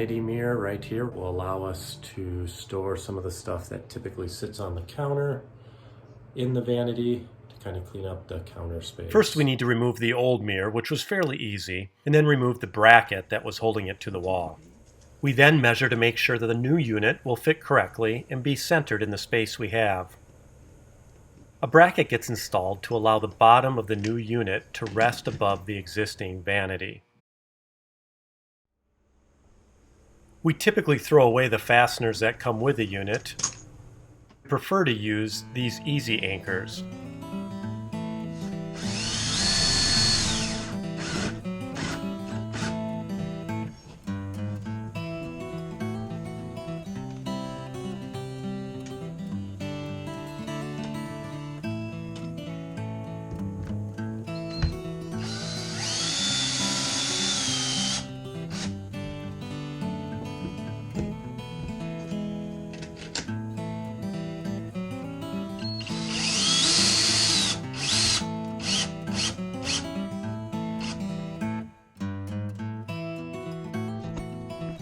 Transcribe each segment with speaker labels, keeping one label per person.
Speaker 1: vanity mirror right here will allow us to store some of the stuff that typically sits on the counter in the vanity to kind of clean up the counter space.
Speaker 2: First, we need to remove the old mirror, which was fairly easy, and then remove the bracket that was holding it to the wall. We then measure to make sure that the new unit will fit correctly and be centered in the space we have. A bracket gets installed to allow the bottom of the new unit to rest above the existing vanity. We typically throw away the fasteners that come with the unit. We prefer to use these easy anchors.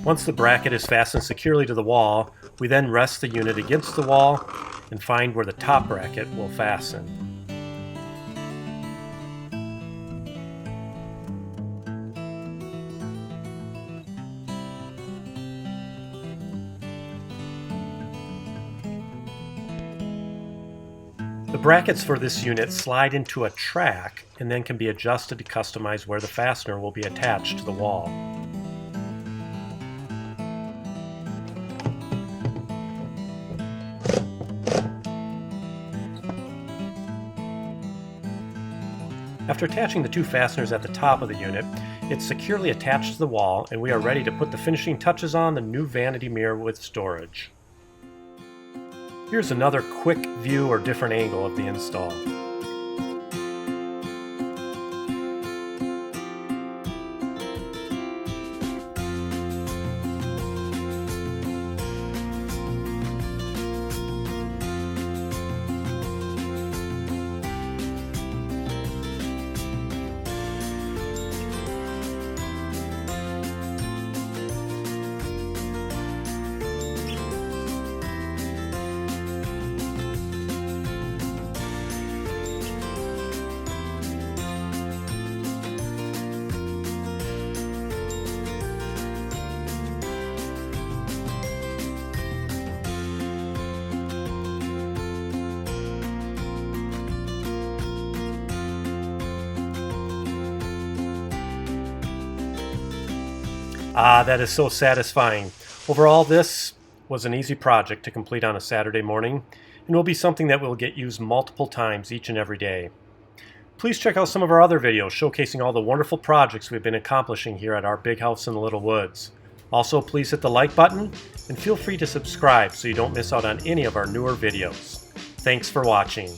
Speaker 2: Once the bracket is fastened securely to the wall, we then rest the unit against the wall and find where the top bracket will fasten. The brackets for this unit slide into a track and then can be adjusted to customize where the fastener will be attached to the wall. After attaching the two fasteners at the top of the unit, it's securely attached to the wall and we are ready to put the finishing touches on the new vanity mirror with storage. Here's another quick view or different angle of the install. That is so satisfying. Overall, this was an easy project to complete on a Saturday morning and will be something that will get used multiple times each and every day. Please check out some of our other videos showcasing all the wonderful projects we've been accomplishing here at our big house in the Little Woods. Also, please hit the like button and feel free to subscribe so you don't miss out on any of our newer videos. Thanks for watching.